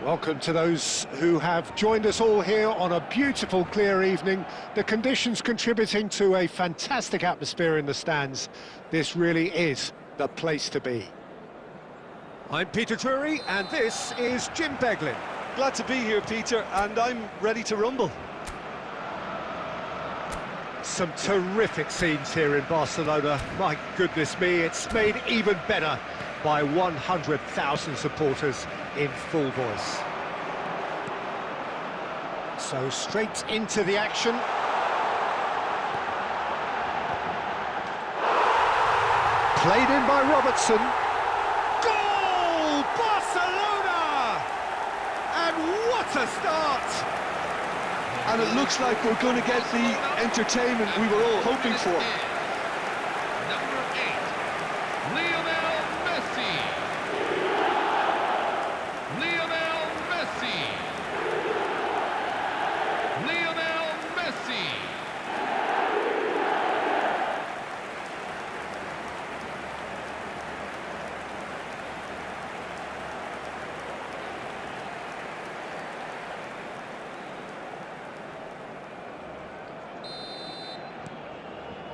Welcome to those who have joined us all here on a beautiful, clear evening. The conditions contributing to a fantastic atmosphere in the stands. This really is the place to be. I'm Peter Drury, and this is Jim Beglin. Glad to be here, Peter, and I'm ready to rumble. Some terrific scenes here in Barcelona. My goodness me, it's made even better by 100,000 supporters in full voice. So straight into the action. Played in by Robertson. Goal! Barcelona! And what a start! And it looks like we're going to get the entertainment we were all hoping for. Number 8, Lionel Messi. Lionel Messi. Lionel Messi.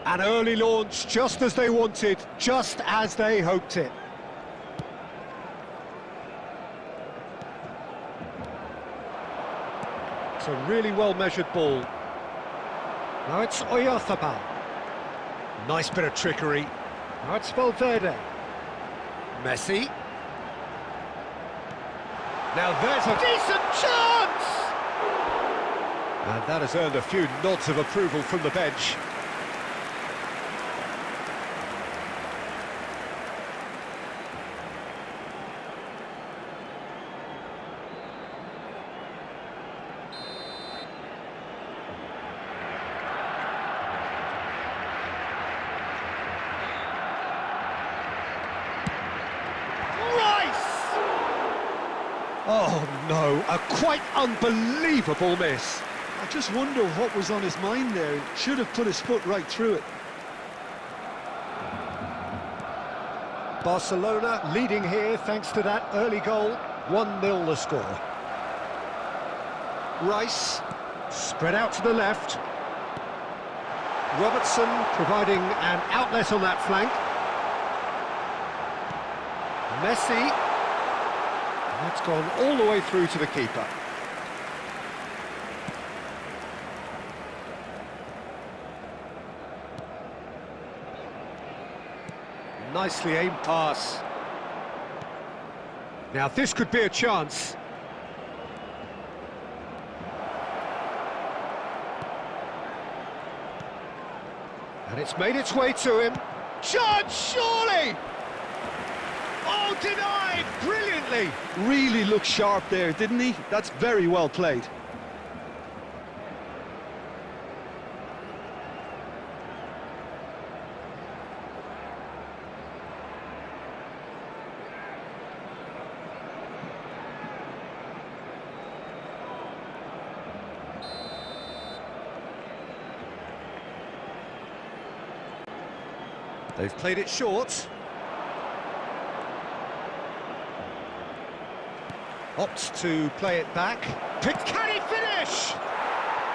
An early launch, just as they wanted, just as they hoped it. It's a really well-measured ball. Now it's Oyarzabal. Nice bit of trickery. Now it's Valverde. Messi. Now there's a decent chance! And that has earned a few nods of approval from the bench. Oh no, a quite unbelievable miss. I just wonder what was on his mind there. He should have put his foot right through it. Barcelona leading here thanks to that early goal. 1-0 the score. Rice, spread out to the left. Robertson providing an outlet on that flank. Messi. That's gone all the way through to the keeper. Nicely aimed pass. Now this could be a chance. And it's made its way to him. Chance, surely! Oh, denied brilliantly! Really looked sharp there, didn't he? That's very well played. They've played it short. Opts to play it back. Can he finish?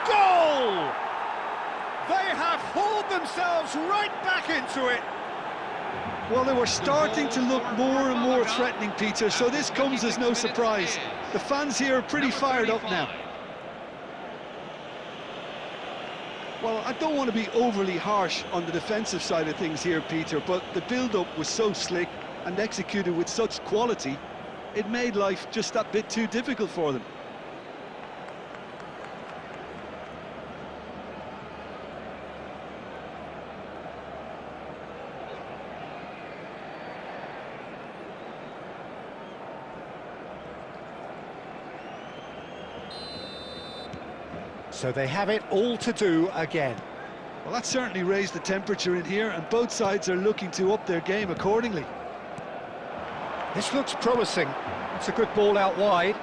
Goal! They have hauled themselves right back into it. Well, they were starting to look more and more threatening, Peter, so this comes as no surprise. The fans here are pretty fired up now. Well, I don't want to be overly harsh on the defensive side of things here, Peter, but the build-up was so slick and executed with such quality, it made life just that bit too difficult for them. So they have it all to do again. Well, that certainly raised the temperature in here, and both sides are looking to up their game accordingly. This looks promising. It's a good ball out wide.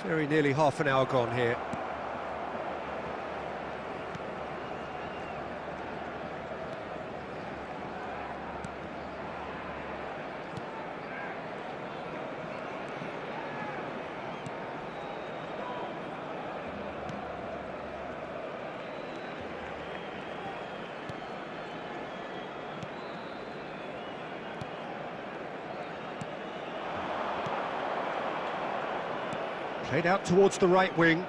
Very nearly half an hour gone here. Played out towards the right wing.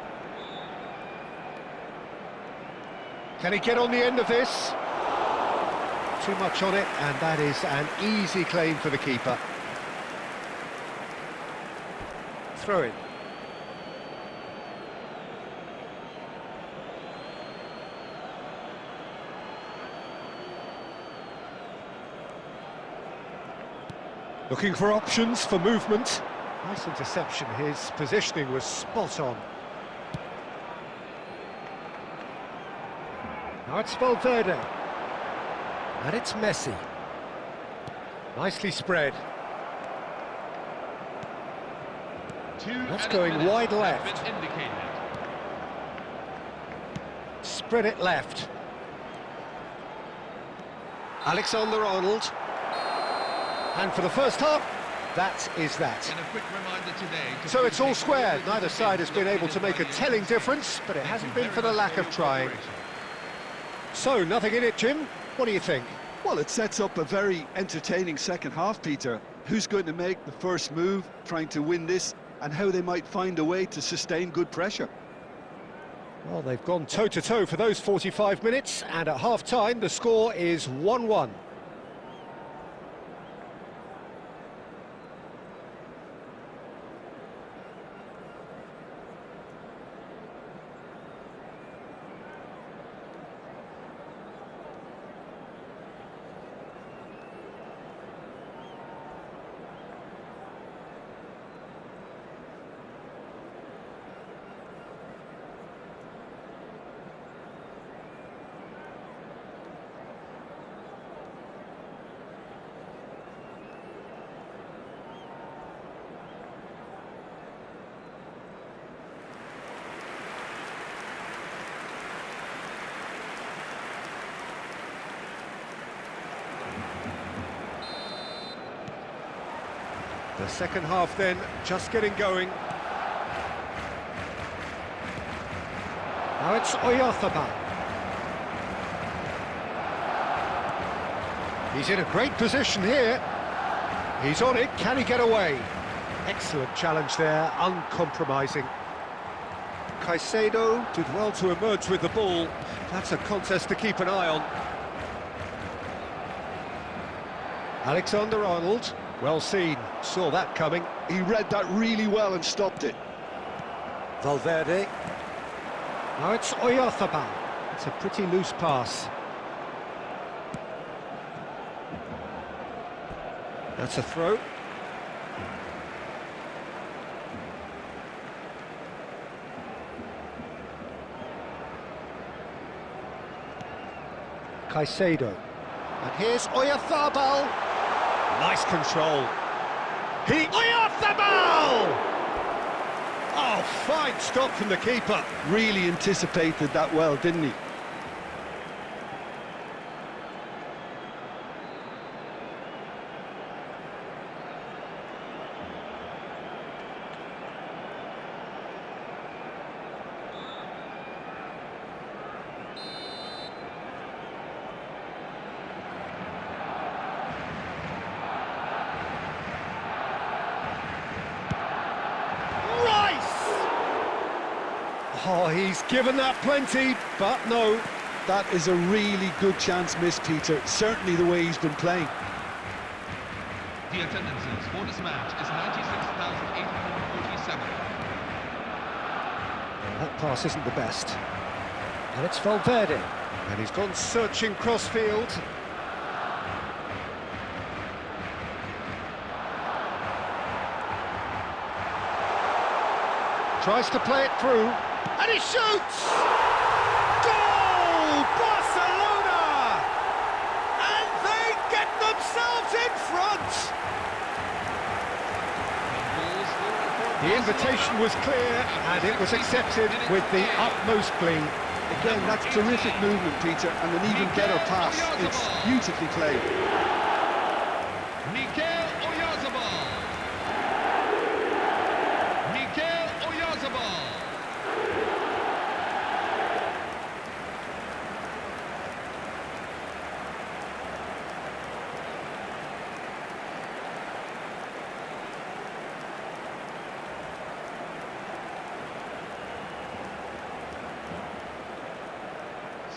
Can he get on the end of this? Too much on it, and that is an easy claim for the keeper. Throw in. Looking for options for movement. Nice interception, his positioning was spot on. Now it's Valverde. And it's Messi. Nicely spread. That's going wide left. Spread it left. Alexander-Arnold. And for the first half, that is that. And a quick reminder today. So it's all square. Neither side has been able to make a telling difference, but it hasn't been for the lack of trying. So, nothing in it, Jim. What do you think? Well, it sets up a very entertaining second half, Peter. Who's going to make the first move, trying to win this, and how they might find a way to sustain good pressure. Well, they've gone toe-to-toe for those 45 minutes, and at half-time, the score is 1-1. The second half then, just getting going. Now it's Oyarzabal. He's in a great position here. He's on it, can he get away? Excellent challenge there, uncompromising. Caicedo did well to emerge with the ball. That's a contest to keep an eye on. Alexander-Arnold. Well seen, saw that coming. He read that really well and stopped it. Valverde. Now it's Oyarzabal. It's a pretty loose pass. That's a throw. Caicedo. And here's Oyarzabal. Nice control. Oyarzabal! Oh, fine stop from the keeper. Really anticipated that well, didn't he? Oh, he's given that plenty, but no. That is a really good chance missed, Peter. Certainly the way he's been playing. The attendances for this match is 96,847. That pass isn't the best. And it's Valverde. And he's gone searching crossfield. Tries to play it through. And he shoots! Goal! Barcelona! And they get themselves in front! The invitation was clear, and it was accepted with the utmost glee. Again, that's terrific movement, Peter, and an even better pass. It's beautifully played.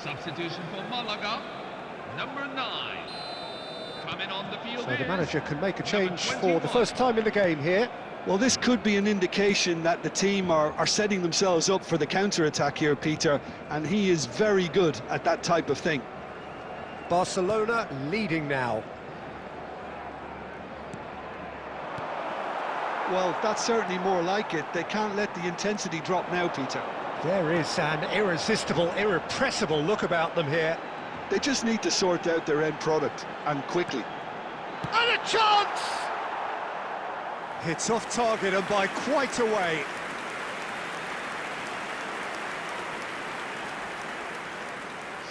Substitution for Malaga, number 9. Coming on the field So the is manager can make a number change for 21. the first time in the game here. Well, this could be an indication that the team are setting themselves up for the counter-attack here, Peter, and he is very good at that type of thing. Barcelona leading now. Well, that's certainly more like it. They can't let the intensity drop now, Peter. There is an irresistible, irrepressible look about them here. They just need to sort out their end product, and quickly. And a chance! It's off target and by quite a way.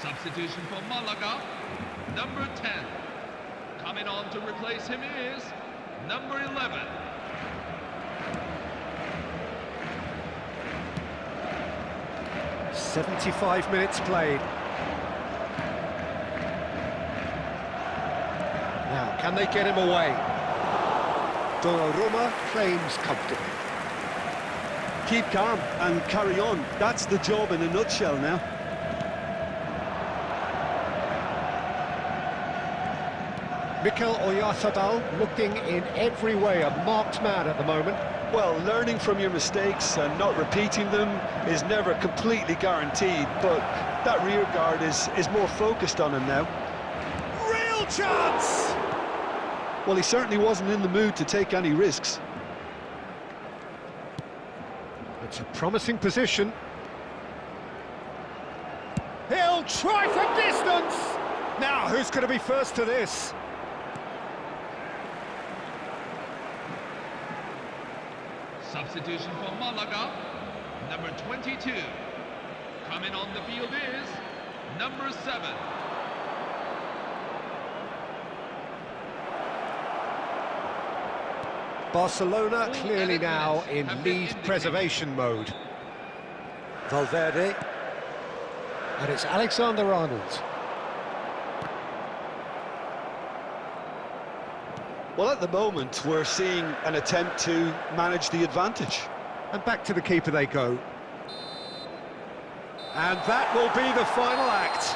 Substitution for Malaga, number 10. Coming on to replace him is number 11. "75 minutes played. Now, can they get him away? Donnarumma claims comfortably. Keep calm and carry on. That's the job in a nutshell now. Mikel Oyarzabal looking in every way a marked man at the moment. Well, learning from your mistakes and not repeating them is never completely guaranteed, but that rear guard is more focused on him now. Real chance! Well, he certainly wasn't in the mood to take any risks. It's a promising position. He'll try from distance! Now, who's going to be first to this? Substitution for Malaga, number 22. Coming on the field is number 7. Barcelona clearly now in lead preservation mode. Valverde. And it's Alexander-Arnold. Well, at the moment, we're seeing an attempt to manage the advantage. And back to the keeper they go. And that will be the final act.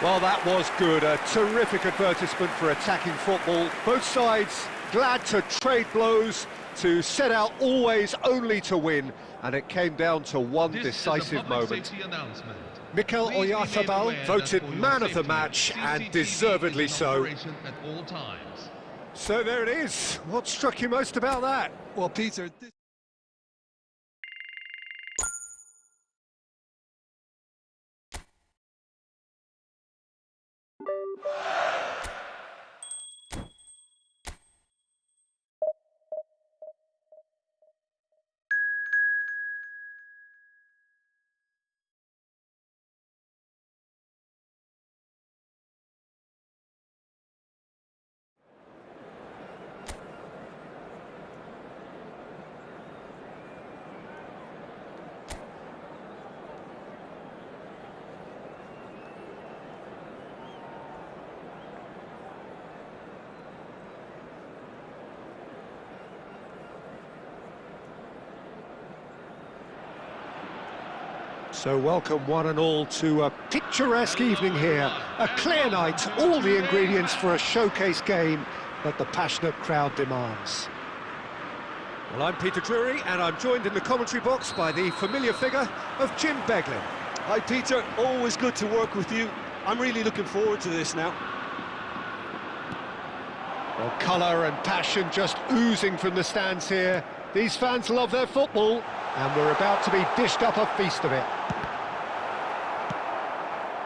Well, that was good. A terrific advertisement for attacking football. Both sides glad to trade blows, to set out always only to win. And it came down to one decisive moment. Mikel Oyarzabal voted man of the match, and deservedly so. So there it is. What struck you most about that? Well, Peter... So welcome one and all to a picturesque evening here. A clear night, all the ingredients for a showcase game that the passionate crowd demands. Well, I'm Peter Drury, and I'm joined in the commentary box by the familiar figure of Jim Beglin. Hi, Peter. Always good to work with you. I'm really looking forward to this now. Well, colour and passion just oozing from the stands here. These fans love their football, and we're about to be dished up a feast of it.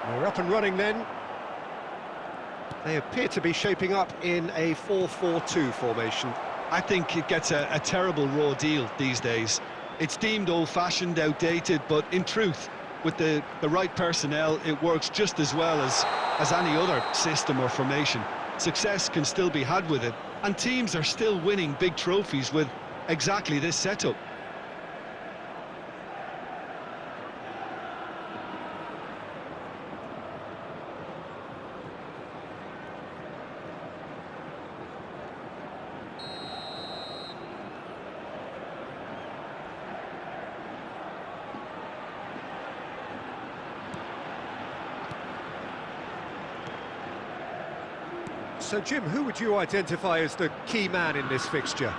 We're up and running then. They appear to be shaping up in a 4-4-2 formation. I think it gets a terrible raw deal these days. It's deemed old-fashioned, outdated, but in truth, with the right personnel, it works just as well as any other system or formation. Success can still be had with it, and teams are still winning big trophies with exactly this setup. So, Jim, who would you identify as the key man in this fixture?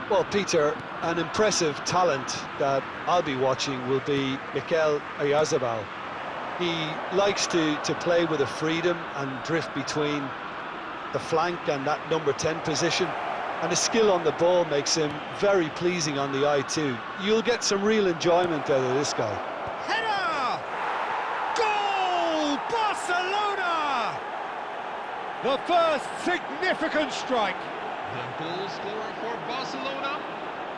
Well, Peter, an impressive talent that I'll be watching will be Mikel Oyarzabal. He likes to play with a freedom and drift between the flank and that number 10 position. And his skill on the ball makes him very pleasing on the eye too. You'll get some real enjoyment out of this guy. Header! Goal! Barcelona! The first significant strike. The goal scorer for Barcelona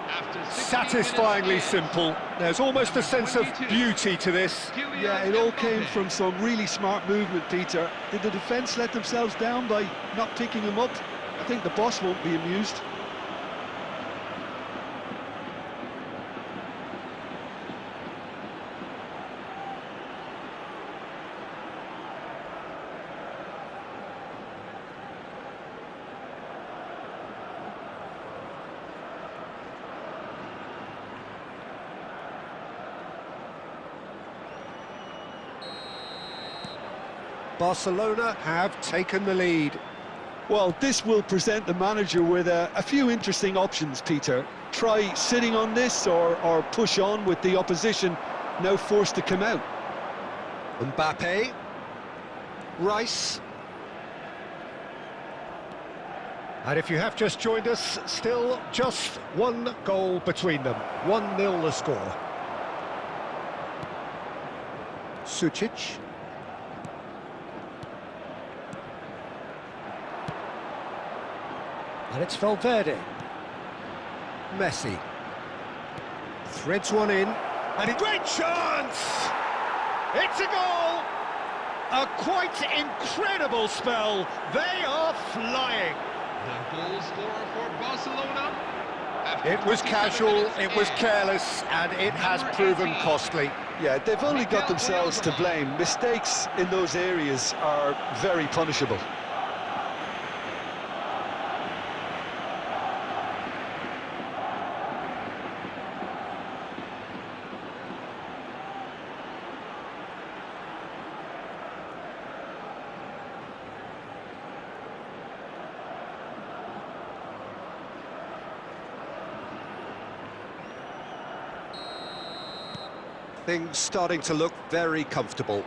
after 16 Satisfyingly minutes is simple. There's almost a sense of 22. beauty to this. Yeah, it all came from some really smart movement, Peter. Did the defence let themselves down by not picking him up? I think the boss won't be amused. Barcelona have taken the lead. Well, this will present the manager with a few interesting options, Peter. Try sitting on this or push on with the opposition now forced to come out. Mbappe. Rice. And if you have just joined us, still just one goal between them. 1-0 the score. Sučić. And it's Valverde. Messi. Threads one in. And a great chance! It's a goal! A quite incredible spell. They are flying. the goal scorer for Barcelona. After It was 27 casual, minutes it was in, careless, and it has proven costly. Yeah, they've only got themselves to blame. Mistakes in those areas are very punishable. Things starting to look very comfortable.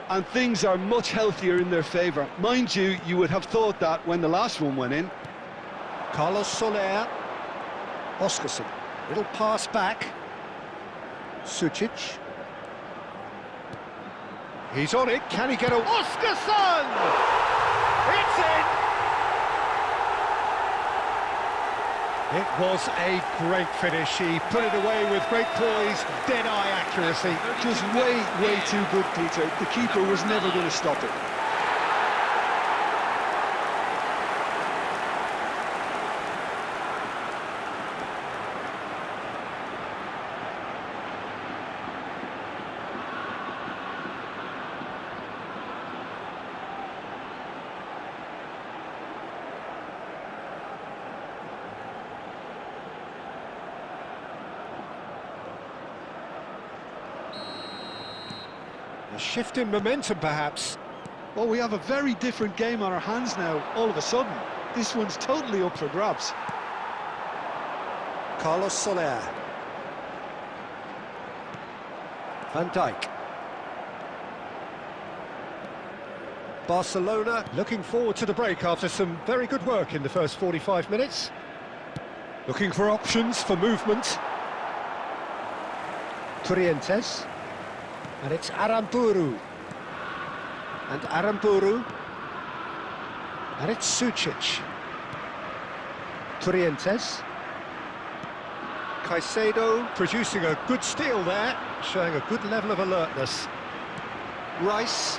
And things are much healthier in their favour. Mind you, you would have thought that when the last one went in. Carlos Soler. Oscarson. Little pass back. Sučić. He's on it. Can he get a... Oscarson! It's in! It was a great finish. He put it away with great poise, dead-eye accuracy. Just way too good, Peter. The keeper was never going to stop it. A shift in momentum, perhaps. Well, we have a very different game on our hands now, all of a sudden. This one's totally up for grabs. Carlos Soler. Van Dijk. Barcelona looking forward to the break after some very good work in the first 45 minutes. Looking for options for movement. Trientes. And it's Aramburu. And Aramburu. And it's Sučić. Trientes. Caicedo producing a good steal there, showing a good level of alertness. Rice.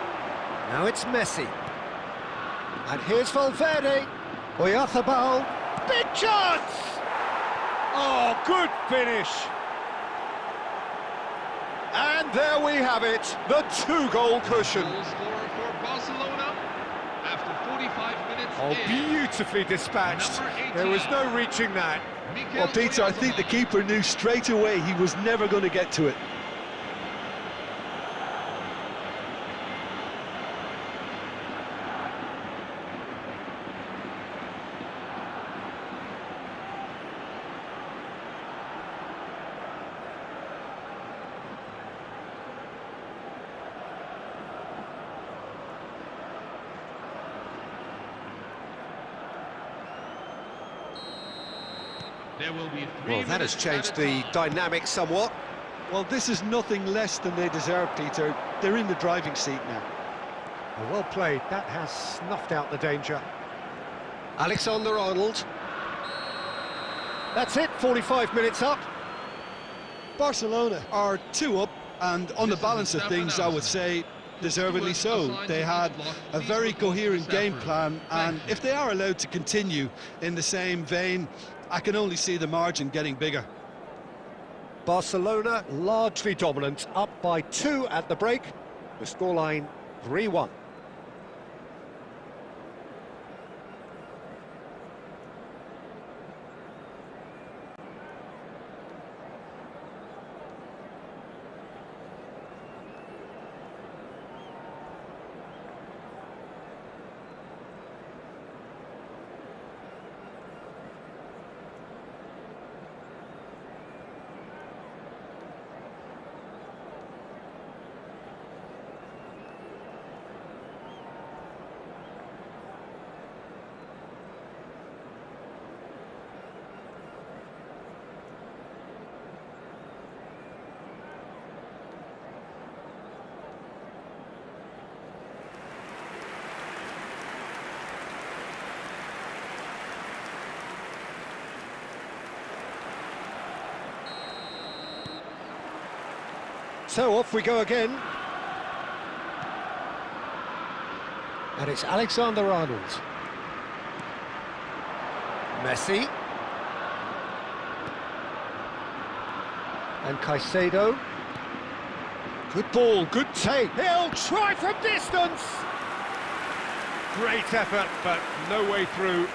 Now it's Messi. And here's Valverde. Oyarzabal. Big chance! Oh, good finish. And there we have it, the two-goal cushion. goal scorer for Barcelona after 45 minutes Oh, in. beautifully dispatched. There was no reaching that. Well, Peter, I think the keeper knew straight away he was never going to get to it. There will be 3 Well, that has minutes changed added the time. dynamic somewhat. Well, this is nothing less than they deserve, Peter. They're in the driving seat now. Well played, that has snuffed out the danger. Alexander-Arnold. That's it, 45 minutes up. Barcelona are 2 up, and on the balance of things, I would say deservedly so. They had a very coherent game plan, and if they are allowed to continue in the same vein, I can only see the margin getting bigger. Barcelona largely dominant, up by 2 at the break. The scoreline 3-1. So off we go again. And it's Alexander-Arnold. Messi. And Caicedo. Good ball, good take. He'll try from distance. Great effort, but no way through.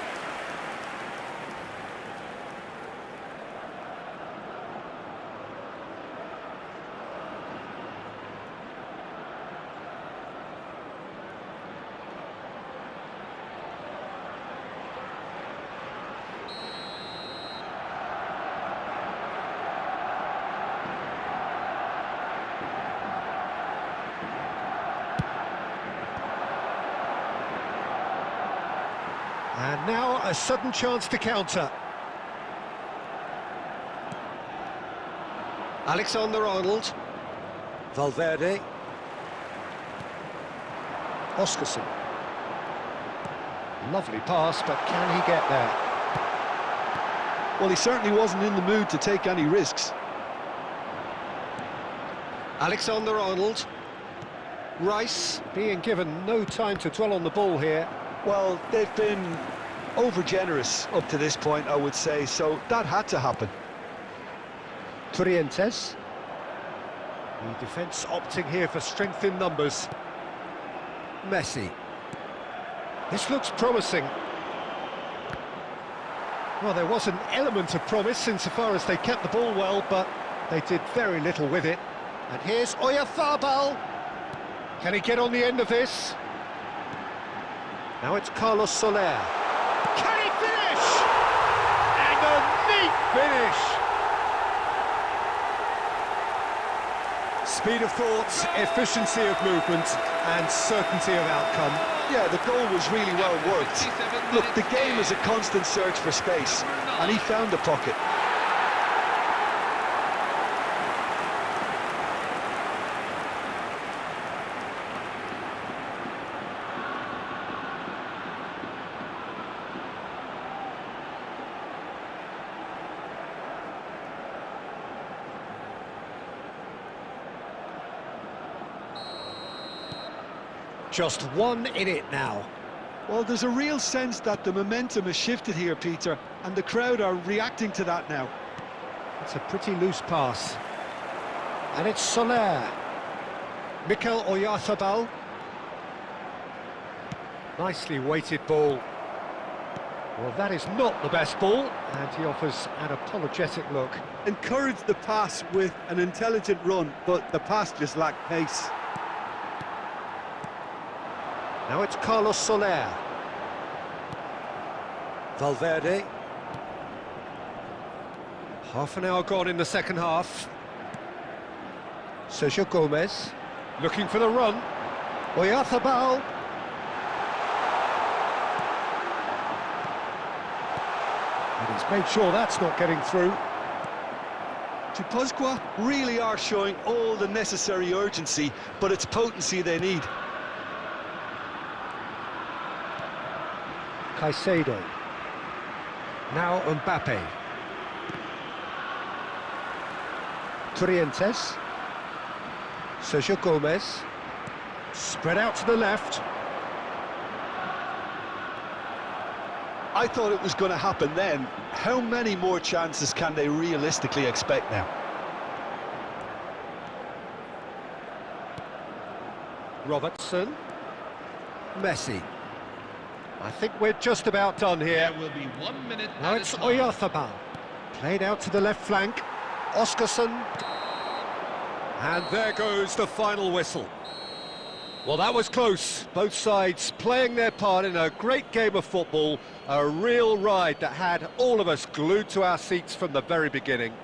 And now a sudden chance to counter. Alexander-Arnold. Valverde. Oscarson. Lovely pass, but can he get there? Well, he certainly wasn't in the mood to take any risks. Alexander-Arnold. Rice being given no time to dwell on the ball here. Well, they've been over-generous up to this point, I would say, so that had to happen. Trientes. The defence opting here for strength in numbers. Messi. This looks promising. Well, there was an element of promise insofar as they kept the ball well, but they did very little with it. And here's Oyarzabal. Can he get on the end of this? Now it's Carlos Soler. Can he finish? And a neat finish! Speed of thought, efficiency of movement, and certainty of outcome. Yeah, the goal was really well worked. Look, the game is a constant search for space, and he found the pocket. Just 1 in it now. Well, there's a real sense that the momentum has shifted here, Peter, and the crowd are reacting to that now. It's a pretty loose pass. And it's Soler. Mikel Oyarzabal. Nicely weighted ball. Well, that is not the best ball, and he offers an apologetic look. Encouraged the pass with an intelligent run, but the pass just lacked pace. Now it's Carlos Soler. Valverde. Half an hour gone in the second half. Sergio Gomez. Looking for the run. Oyarzabal. And he's Made sure that's not getting through. Guipúzcoa really are showing all the necessary urgency, but it's potency they need. Caicedo. Now Mbappe. Torrientes. Sergio Gomez. Spread out to the left. I thought it was going to happen then. How many more chances can they realistically expect now? Robertson. Messi. I think we're just about done here. There will be 1 minute. Now it's Oyarzabal. Played out to the left flank. Oscarson. And there goes the final whistle. Well, that was close. Both sides playing their part in a great game of football. A real ride that had all of us glued to our seats from the very beginning.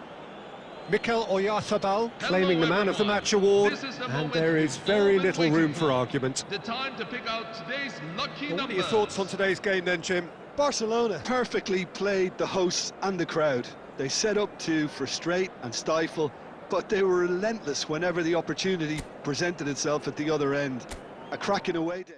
Mikel Oyarzabal claiming the Man of the Match award, and there is very little room for argument. The time to pick out today's lucky What are numbers. your thoughts on today's game then, Jim? Barcelona perfectly played the hosts and the crowd. They set up to frustrate and stifle, but they were relentless whenever the opportunity presented itself at the other end. A cracking away day.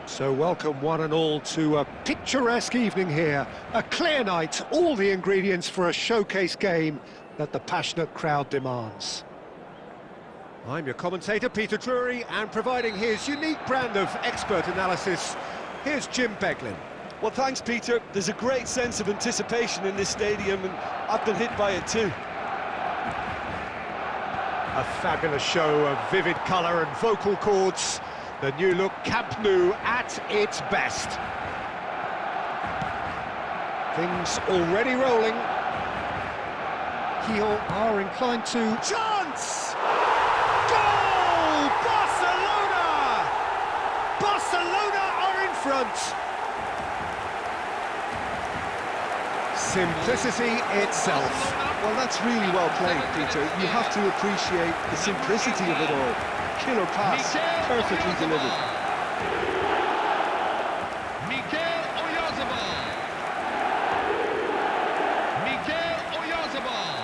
So welcome one and all to a picturesque evening here. A clear night, all the ingredients for a showcase game that the passionate crowd demands. I'm your commentator, Peter Drury, and providing his unique brand of expert analysis, here's Jim Beglin. Well, thanks, Peter. There's a great sense of anticipation in this stadium, and I've been hit by it too. A fabulous show of vivid colour and vocal cords. The new look Camp Nou at its best. Things already rolling. Kiel are inclined to... Chance! Goal! Barcelona! Barcelona are in front. Simplicity itself. Well, that's really well played, Peter. You have to appreciate the simplicity of it all. Killer pass, perfectly delivered. Mikel Oyarzabal. Mikel Oyarzabal.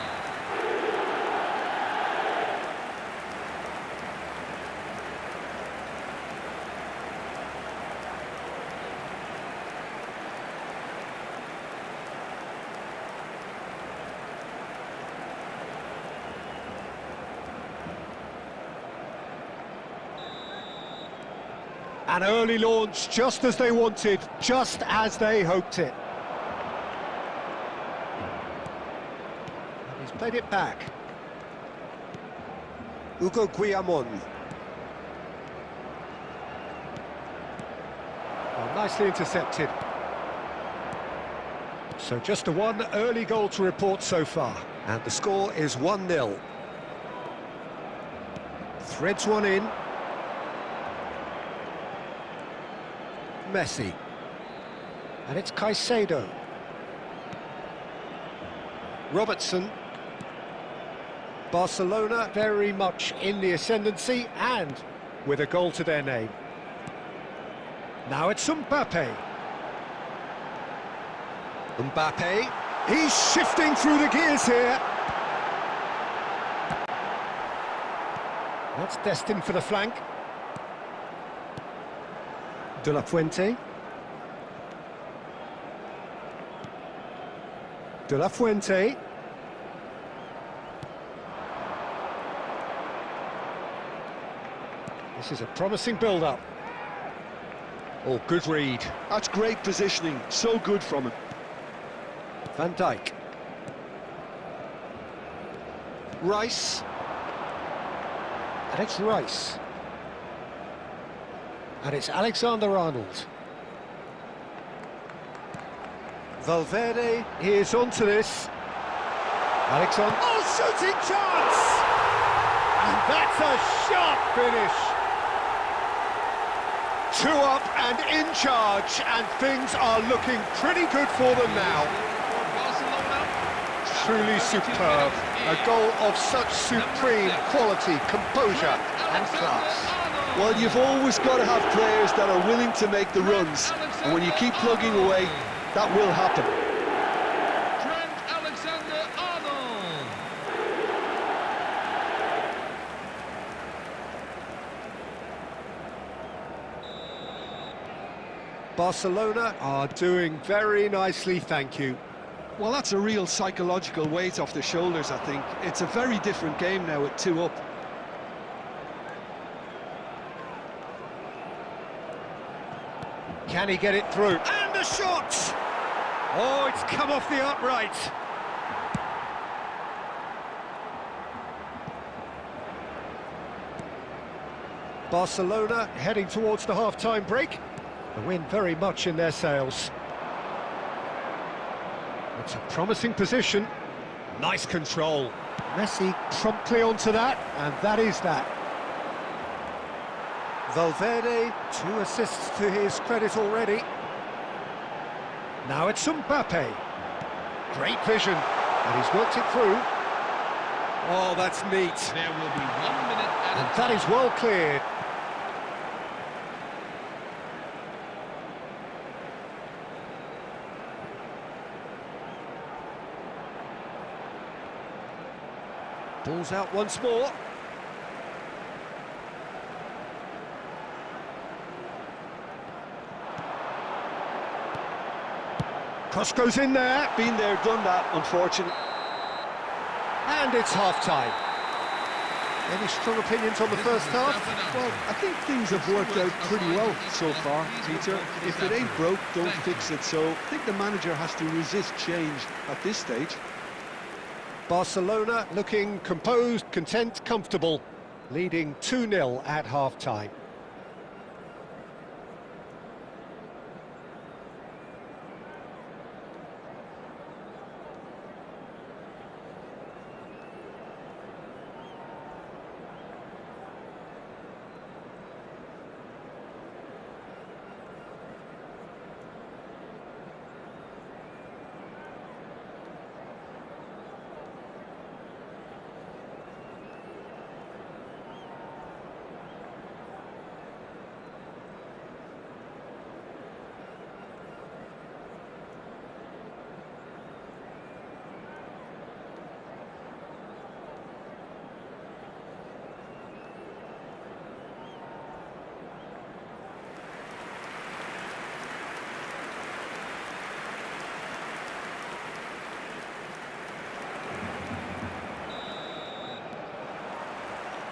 An early launch, just as they wanted, just as they hoped it. He's played it back. Hugo Guillamon. Well, nicely intercepted. So just the one early goal to report so far. And the score is 1-0. Threads one in. Messi. And it's Caicedo. Robertson. Barcelona very much in the ascendancy and with a goal to their name. Now it's Mbappe. Mbappe. He's shifting through the gears here. That's destined for the flank. De La Fuente. De La Fuente. This is a promising build-up. Oh, good read. That's great positioning, so good from him. Van Dijk. Rice. And it's Rice. And it's Alexander-Arnold. Valverde is onto this. Alexander. Oh, shooting chance! And that's a sharp finish. 2 up and in charge, and things are looking pretty good for them now. Truly superb. A goal of such supreme quality, composure and class. Well, you've always got to have players that are willing to make the runs, and when you keep plugging away, that will happen. Alexander-Arnold. Barcelona are doing very nicely, thank you. Well, that's a real psychological weight off the shoulders, I think. It's a very different game now at 2 up. Can he get it through? And the shot! Oh, it's come off the upright. Barcelona heading towards the half-time break. The wind very much in their sails. It's a promising position. Nice control. Messi promptly onto that, and that is that. Valverde, 2 assists to his credit already. Now it's Mbappe. Great vision, and he's worked it through. Oh, that's neat. There will be 1 minute at a And that is well cleared. Ball's out once more. Cross goes in there. Been there, done that, unfortunate. And it's half-time. Any strong opinions on the first half? Well, I think things have worked out pretty well so far, Peter. If it ain't broke, don't fix it. So I think the manager has to resist change at this stage. Barcelona looking composed, content, comfortable, leading 2-0 at half-time.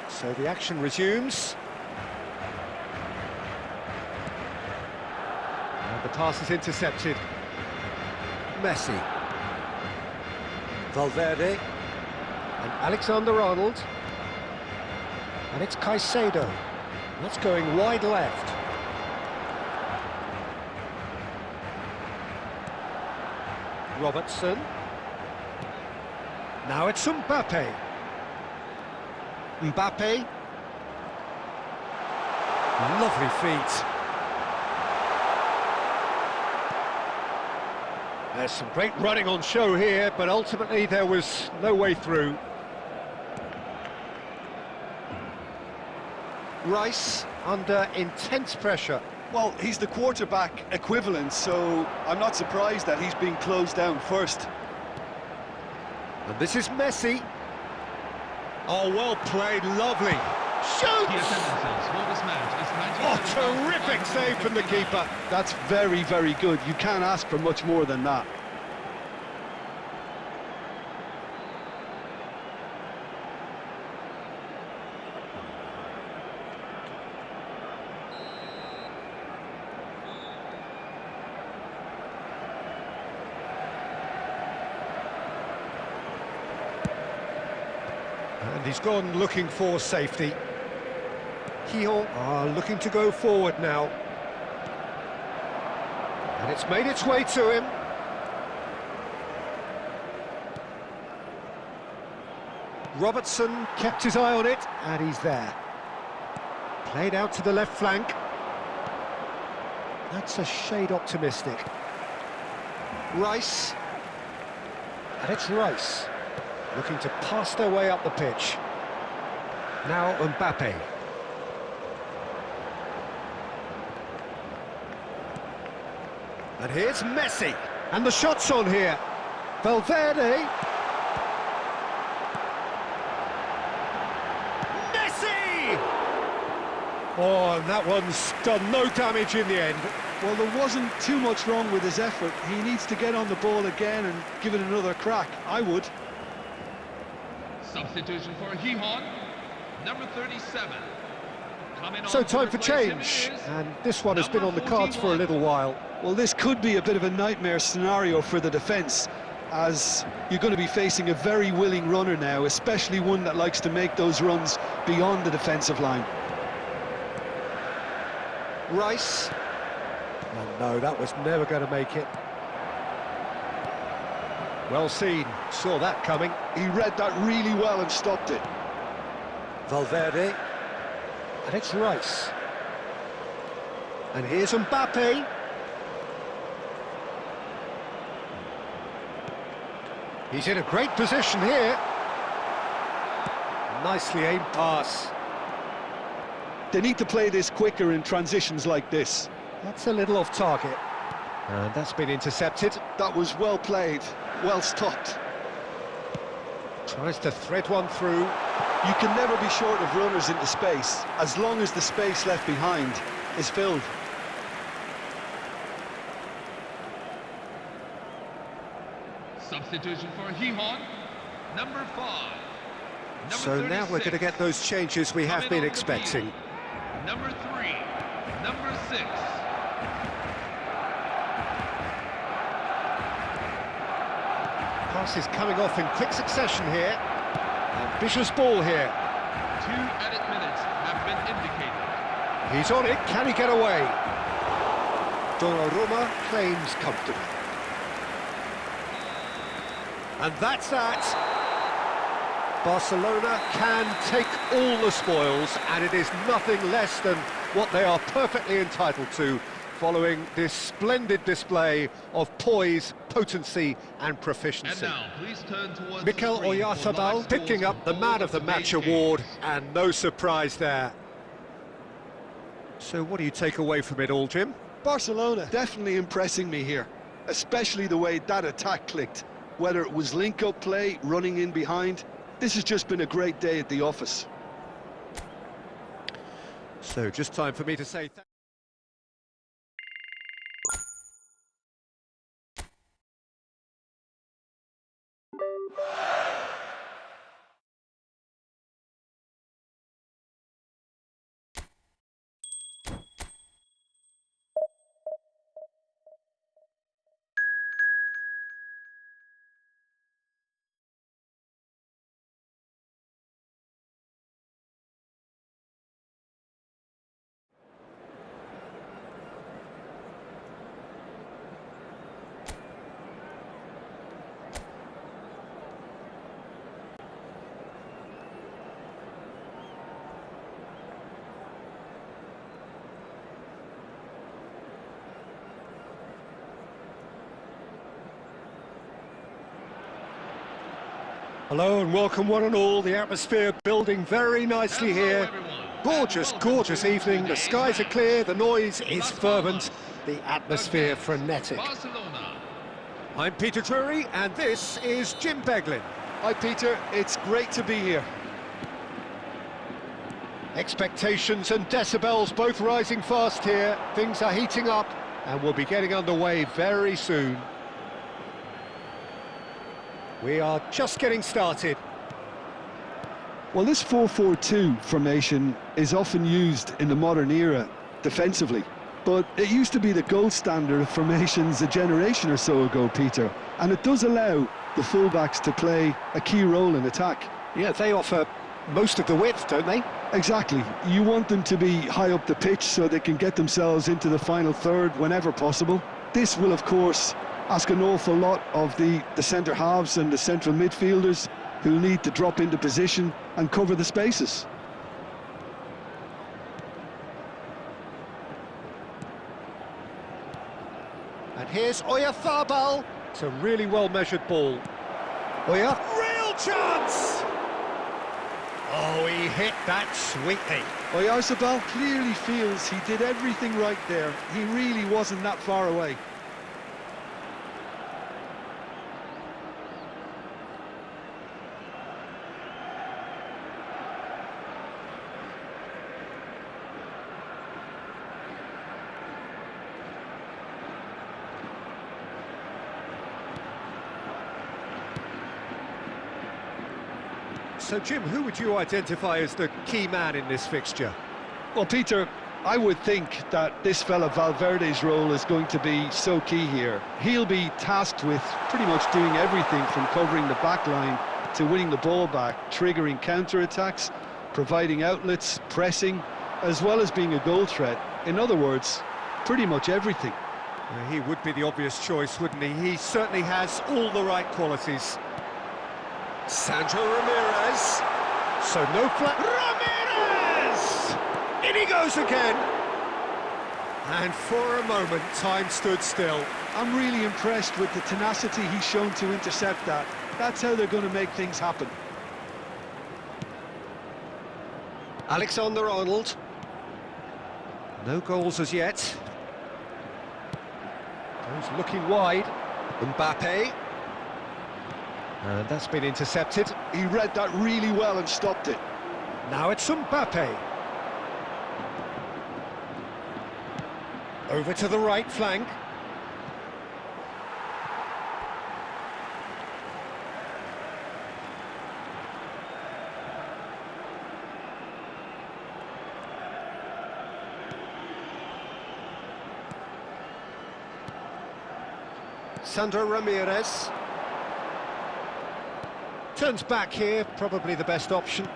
So the action resumes. And the pass is intercepted. Messi. Valverde. And Alexander-Arnold. And it's Caicedo. That's going wide left. Robertson. Now it's Mbappe. Mbappe. Lovely feet. There's some great running on show here, but ultimately there was no way through. Rice under intense pressure. Well, he's the quarterback equivalent, so I'm not surprised that he's being closed down first. And this is Messi. Oh, well played, lovely. Shoots! Oh, terrific save from the keeper. That's very, very good. You can't ask for much more than that. he's gone looking for safety. Keogh are looking to go forward now. And it's made its way to him. Robertson kept his eye on it, and he's there. Played out to the left flank. That's a shade optimistic. Rice. And it's Rice, looking to pass their way up the pitch. Now Mbappe. And here's Messi. And the shot's on here. Valverde. Messi! Oh, and that one's done no damage in the end. Well, there wasn't too much wrong with his effort. He needs to get on the ball again and give it another crack. I would. Substitution for Gijón, number 37. So time for change, and this one has been on the cards for a little while. Well, this could be a bit of a nightmare scenario for the defence, as you're going to be facing a very willing runner now, especially one that likes to make those runs beyond the defensive line. Rice. Oh, no, that was never going to make it. Well seen, saw that coming. He read that really well and stopped it. Valverde. And it's Rice. And here's Mbappe. He's in a great position here. Nicely aimed pass. They need to play this quicker in transitions like this. That's a little off target. And that's been intercepted. That was well played, well stopped. Tries to thread one through. You can never be short of runners into space, as long as the space left behind is filled. Substitution for Gijón, number 5. So now we're going to get those changes we have been expecting. Number 3, number 6. Pass is coming off in quick succession here. Ambitious ball here. 2 added minutes have been indicated. He's on it, can he get away? Donnarumma claims comfortably. And that's that. Barcelona can take all the spoils, and it is nothing less than what they are perfectly entitled to, following this splendid display of poise, potency and proficiency. And now, please turn towards Mikel Oyarzabal picking up the Man of the Match award, and no surprise there. So what do you take away from it all, Jim? Barcelona definitely impressing me here, especially the way that attack clicked. Whether it was link-up play, running in behind, this has just been a great day at the office. So just time for me to say thank you. Hello and welcome one and all. The atmosphere building very nicely here. Gorgeous, gorgeous evening. The skies are clear, the noise is fervent, the atmosphere frenetic. I'm Peter Drury and this is Jim Beglin. Hi Peter, it's great to be here. Expectations and decibels both rising fast here. Things are heating up and we'll be getting underway very soon. We are just getting started. Well, this 4-4-2 formation is often used in the modern era defensively, but it used to be the gold standard of formations a generation or so ago, Peter, and it does allow the fullbacks to play a key role in attack. Yeah, they offer most of the width, don't they? Exactly. You want them to be high up the pitch so they can get themselves into the final third whenever possible. This will, of course, ask an awful lot of the centre halves and the central midfielders, who need to drop into position and cover the spaces. And here's Oyarzabal. It's a really well-measured ball. Oya. Real chance! Oh, he hit that sweetly. Oyarzabal clearly feels he did everything right there. He really wasn't that far away. So, Jim, who would you identify as the key man in this fixture? Well, Peter, I would think that this fella Valverde's role is going to be so key here. He'll be tasked with pretty much doing everything from covering the back line to winning the ball back, triggering counter-attacks, providing outlets, pressing, as well as being a goal threat. In other words, pretty much everything. He would be the obvious choice, wouldn't he? He certainly has all the right qualities. Sandro Ramirez. So no flat. Ramirez! In he goes again. And for a moment, time stood still. I'm really impressed with the tenacity he's shown to intercept that. That's how they're going to make things happen. Alexander-Arnold. No goals as yet. Goes looking wide. Mbappe. And that's been intercepted. He read that really well and stopped it. Now it's Mbappe. Over to the right flank. Sandro Ramirez. Turns back here, probably the best option.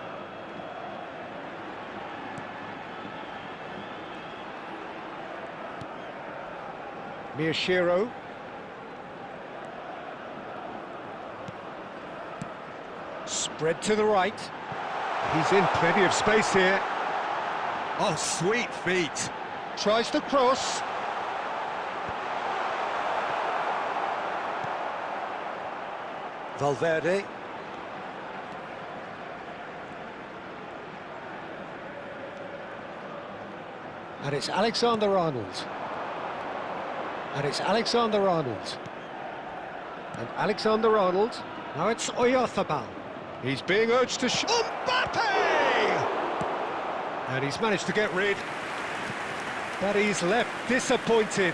Miyashiro. Spread to the right. He's in plenty of space here. Oh, sweet feet. Tries to cross. Valverde. And it's Alexander-Arnold. And it's Alexander-Arnold. And Alexander-Arnold. Now it's Oyarzabal. He's being urged to shoot. Mbappe! And he's managed to get rid. But he's left disappointed.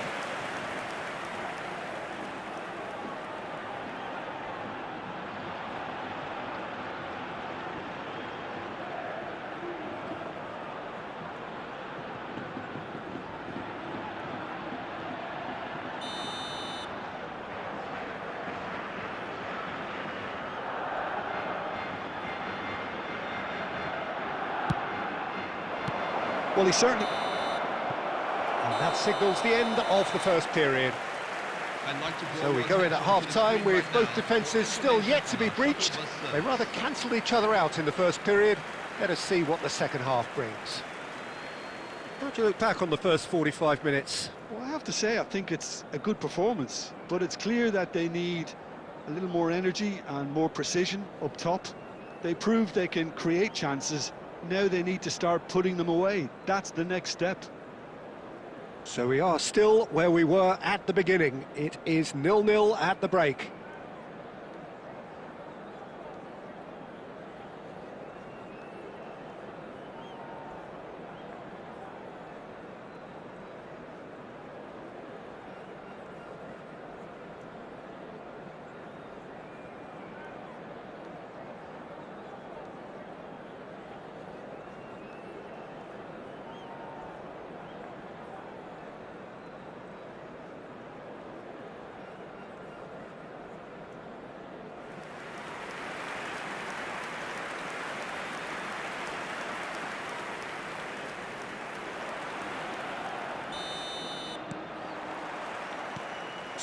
Well, he certainly... And that signals the end of the first period. So we go in at half-time with both defences still yet to be breached. They rather cancelled each other out in the first period. Let us see what the second half brings. How do you look back on the first 45 minutes? Well, I have to say, I think it's a good performance, but it's clear that they need a little more energy and more precision up top. They proved they can create chances. Now they need to start putting them away. That's the next step. So we are still where we were at the beginning. It is 0-0 at the break.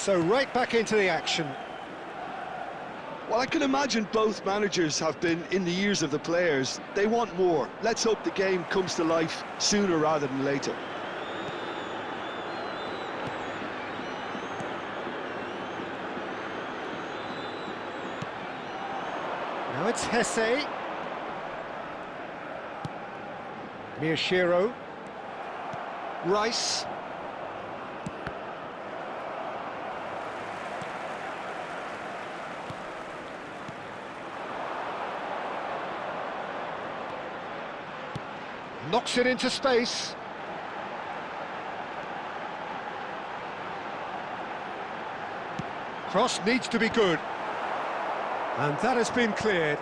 So right back into the action. Well, I can imagine both managers have been in the ears of the players. They want more. Let's hope the game comes to life sooner rather than later. Now it's Hesse. Miyashiro. Rice. Knocks it into space. Cross needs to be good. And that has been cleared.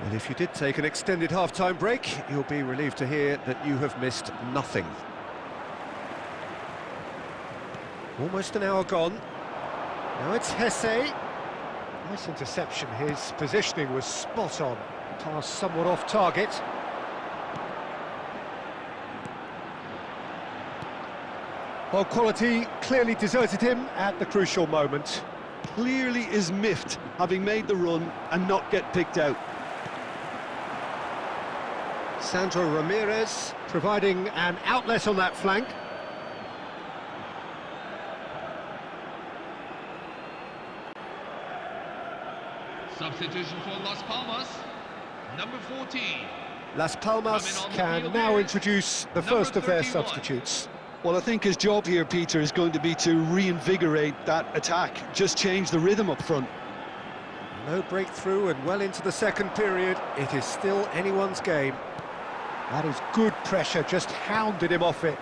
And if you did take an extended half-time break, you'll be relieved to hear that you have missed nothing. Almost an hour gone. Now it's Hesse. Nice interception. His positioning was spot on. Pass somewhat off target. Well, quality clearly deserted him at the crucial moment. Clearly is miffed, having made the run and not get picked out. Sandro Ramirez providing an outlet on that flank. Substitution for Las Palmas, number 14. Las Palmas can now introduce the first of their substitutes. Well, I think his job here, Peter, is going to be to reinvigorate that attack. Just change the rhythm up front. No breakthrough and well into the second period. It is still anyone's game. That is good pressure, just hounded him off it.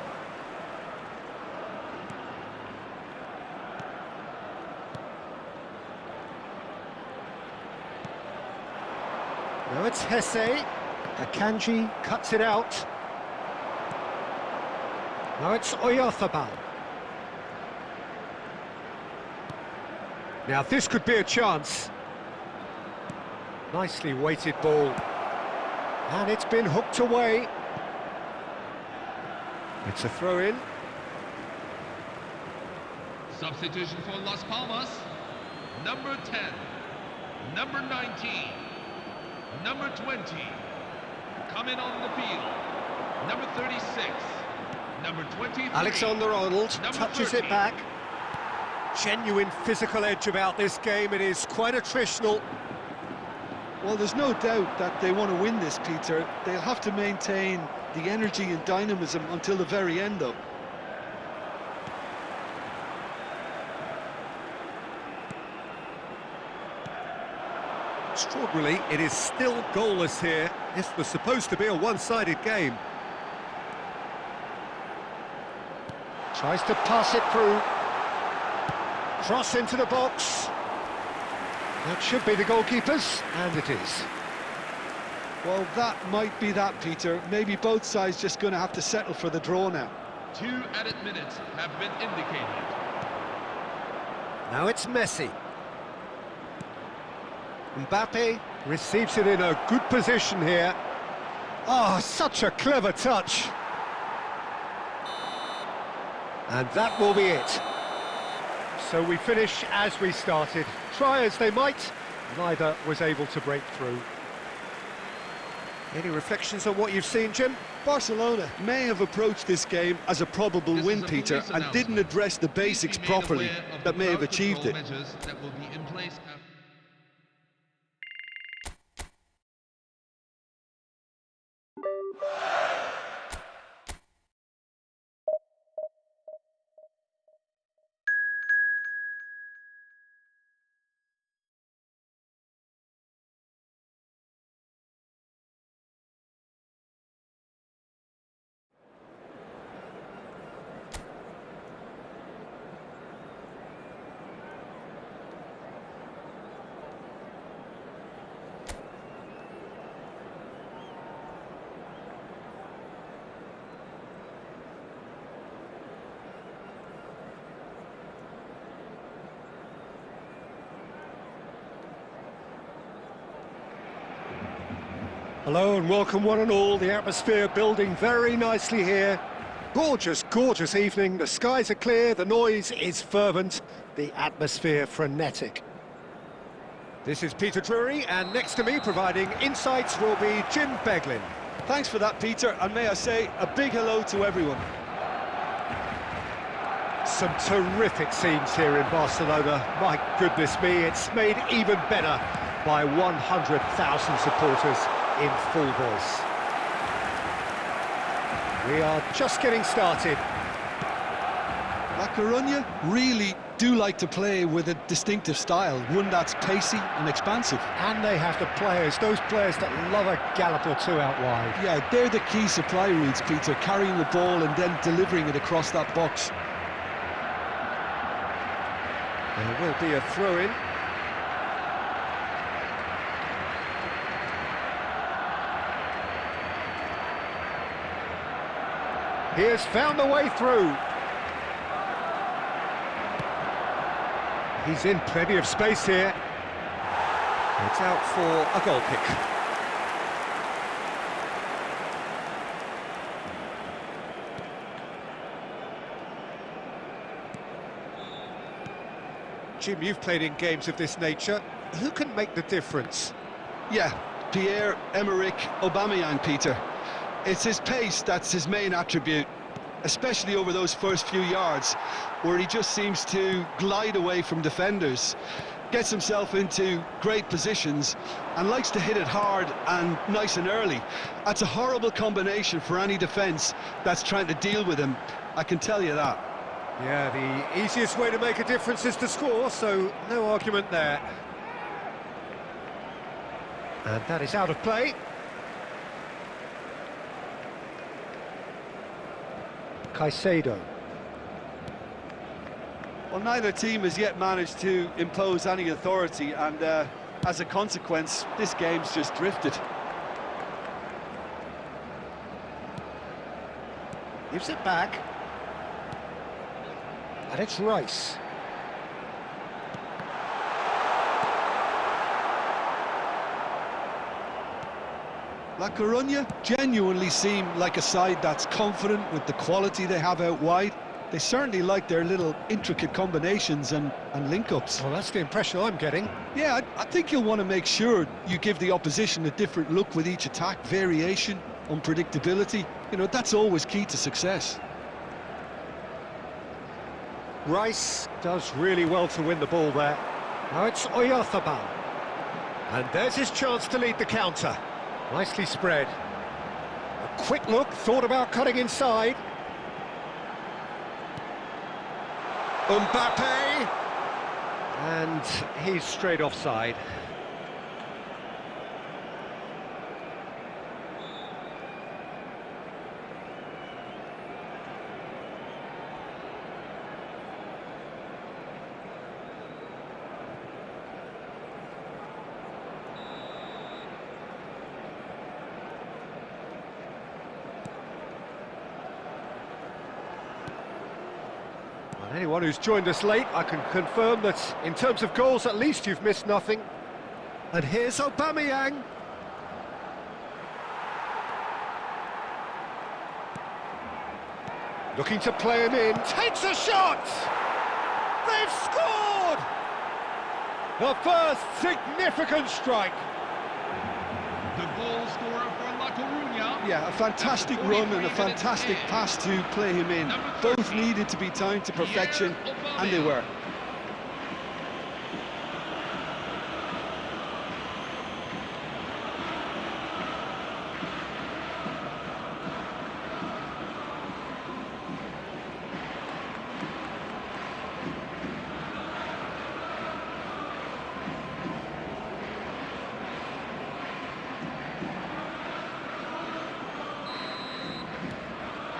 Now it's Hesse. Akanji cuts it out. Now it's Oyarzabal. Now this could be a chance. Nicely weighted ball. And it's been hooked away. It's a throw-in. Substitution for Las Palmas, number 10, number 19, number 20. Coming on the field, number 36, number 23. Alexander-Arnold touches 13. it back. Genuine physical edge about this game. It is quite attritional. Well, there's no doubt that they want to win this, Peter. They'll have to maintain the energy and dynamism until the very end, though. Extraordinarily, it is still goalless here. This was supposed to be a one-sided game. Tries to pass it through. Cross into the box. That should be the goalkeeper's, and it is. Well, that might be that, Peter. Maybe both sides just going to have to settle for the draw now. 2 added minutes have been indicated. Now it's Messi. Mbappe receives it in a good position here. Oh, such a clever touch. And that will be it. So we finish as we started. Try as they might, neither was able to break through. Any reflections on what you've seen, Jim? Barcelona may have approached this game as a probable win, Peter, and didn't address the basics properly that may have achieved it. That will be in place after. Hello and welcome one and all. The atmosphere building very nicely here. Gorgeous, gorgeous evening. The skies are clear, the noise is fervent, the atmosphere frenetic. This is Peter Drury, and next to me providing insights will be Jim Beglin. Thanks for that, Peter, and may I say a big hello to everyone. Some terrific scenes here in Barcelona. My goodness me, it's made even better by 100,000 supporters in full voice. We are just getting started. La Coruña really do like to play with a distinctive style, one that's pacey and expansive. And they have the players, those players that love a gallop or two out wide. Yeah, they're the key supply routes, Peter, carrying the ball and then delivering it across that box. There will be a throw-in. He has found the way through. He's in plenty of space here. It's out for a goal kick. Jim, you've played in games of this nature. Who can make the difference? Yeah, Pierre-Emerick Aubameyang, Peter. It's his pace that's his main attribute, especially over those first few yards, where he just seems to glide away from defenders, gets himself into great positions, and likes to hit it hard and nice and early. That's a horrible combination for any defence that's trying to deal with him, I can tell you that. Yeah, the easiest way to make a difference is to score, so no argument there. And that is out of play. Caicedo. Well, neither team has yet managed to impose any authority, and as a consequence, this game's just drifted. Gives it back. And it's Rice. La Coruña genuinely seem like a side that's confident with the quality they have out wide. They certainly like their little intricate combinations and link-ups. Well, that's the impression I'm getting. Yeah, I think you'll want to make sure you give the opposition a different look with each attack, variation, unpredictability. You know, that's always key to success. Rice does really well to win the ball there. Now it's Oyarzabal. And there's his chance to lead the counter. Nicely spread. A quick look, thought about cutting inside. Mbappe! And he's straight offside. Anyone who's joined us late, I can confirm that in terms of goals, at least you've missed nothing. And here's Aubameyang. Looking to play him in, takes a shot! They've scored! The first significant strike. The goal scorer for La Coruña. Yeah, a fantastic run and a fantastic pass to play him in. Both needed to be timed to perfection, and they were.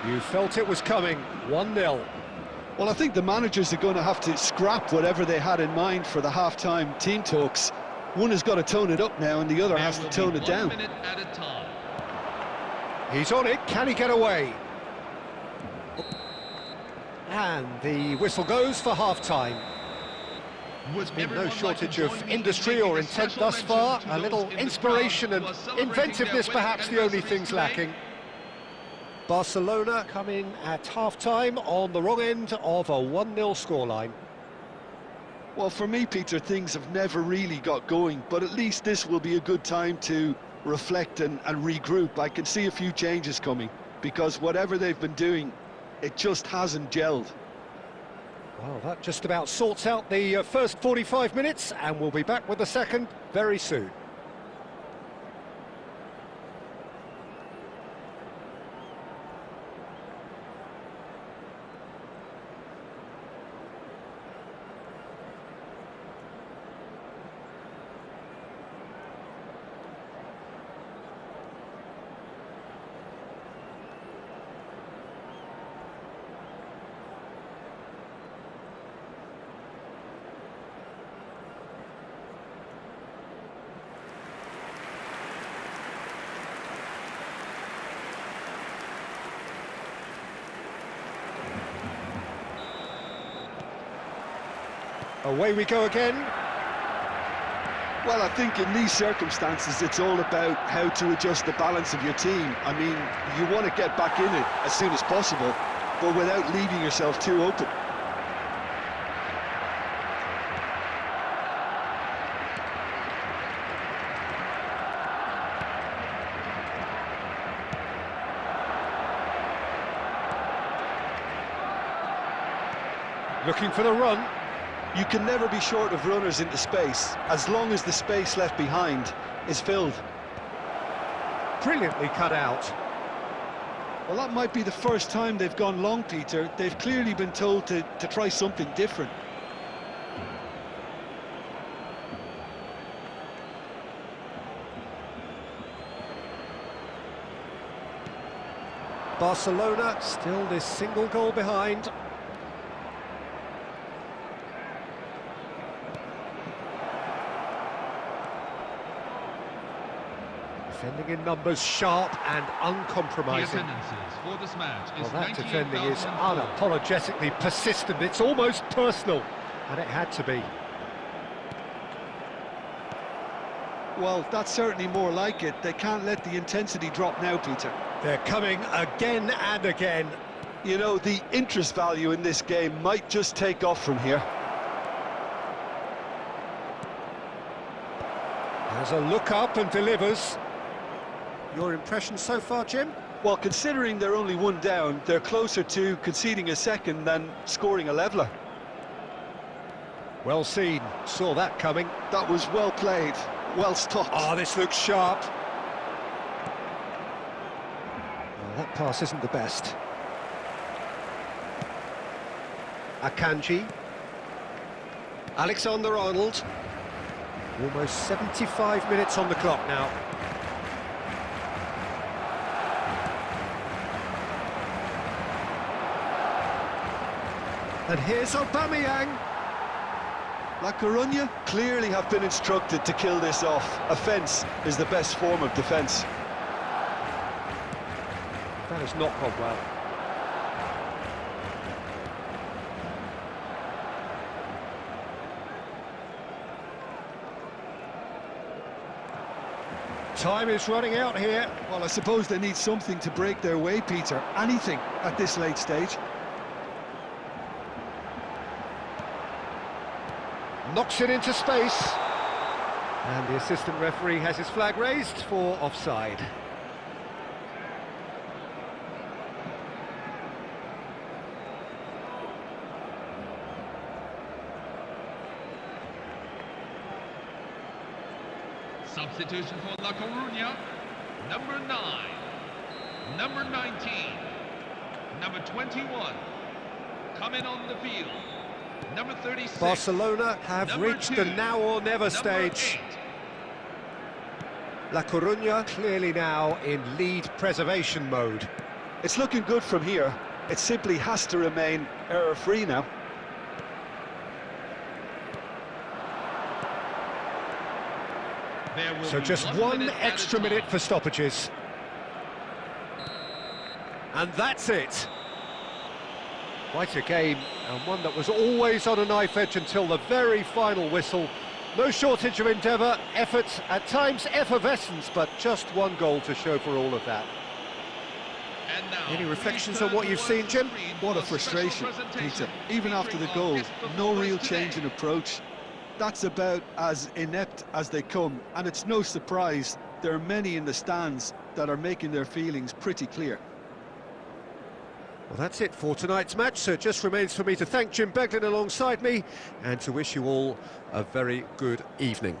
You felt it was coming, 1-0. Well, I think the managers are going to have to scrap whatever they had in mind for the half-time team talks. One has got to tone it up now and the other has to tone it down. 1 minute at a time. He's on it, can he get away? And the whistle goes for half-time. There's been no shortage of industry or intent thus far. A little inspiration and inventiveness perhaps the only things lacking. Barcelona come in at half-time on the wrong end of a 1-0 scoreline. Well, for me, Peter, things have never really got going, but at least this will be a good time to reflect and regroup. I can see a few changes coming, because whatever they've been doing, it just hasn't gelled. Well, that just about sorts out the first 45 minutes, and we'll be back with the second very soon. Away we go again. Well, I think in these circumstances, it's all about how to adjust the balance of your team. I mean, you want to get back in it as soon as possible, but without leaving yourself too open. Looking for the run. You can never be short of runners into space, as long as the space left behind is filled. Brilliantly cut out. Well, that might be the first time they've gone long, Peter. They've clearly been told to try something different. Barcelona still this single goal behind. Defending in numbers, sharp and uncompromising. The attendances for this match is Well, that defending is 98,004. unapologetically persistent. It's almost personal, and it had to be. Well, that's certainly more like it. They can't let the intensity drop now, Peter. They're coming again and again. You know, the interest value in this game might just take off from here. Has a look up and delivers. Your impression so far, Jim? Well, considering they're only one down, they're closer to conceding a second than scoring a leveller. Well seen. Saw that coming. That was well played, well stopped. Oh, this looks sharp. Well, that pass isn't the best. Akanji. Alexander-Arnold. Almost 75 minutes on the clock now. And here's Aubameyang. La Coruña clearly have been instructed to kill this off. Offence is the best form of defence. That has not gone well. Time is running out here. Well, I suppose they need something to break their way, Peter. Anything at this late stage. Knocks it into space. And the assistant referee has his flag raised for offside. Substitution for La Coruña. Number 9. Number 19. Number 21. Coming on the field. Number 36. Barcelona have Number reached 2. the now or never Number stage. 8. La Coruña clearly now in lead preservation mode. It's looking good from here. It simply has to remain error-free now. There will So be just 1 one minute extra added minute time. for stoppages. And that's it. Quite a game, and one that was always on a knife edge until the very final whistle. No shortage of endeavour, effort, at times effervescence, but just one goal to show for all of that. And now, Any reflections on what you've seen, Jim? What a frustration, Peter. Even after the goal, no real change in approach. That's about as inept as they come, and it's no surprise there are many in the stands that are making their feelings pretty clear. Well, that's it for tonight's match, so it just remains for me to thank Jim Beglin alongside me and to wish you all a very good evening.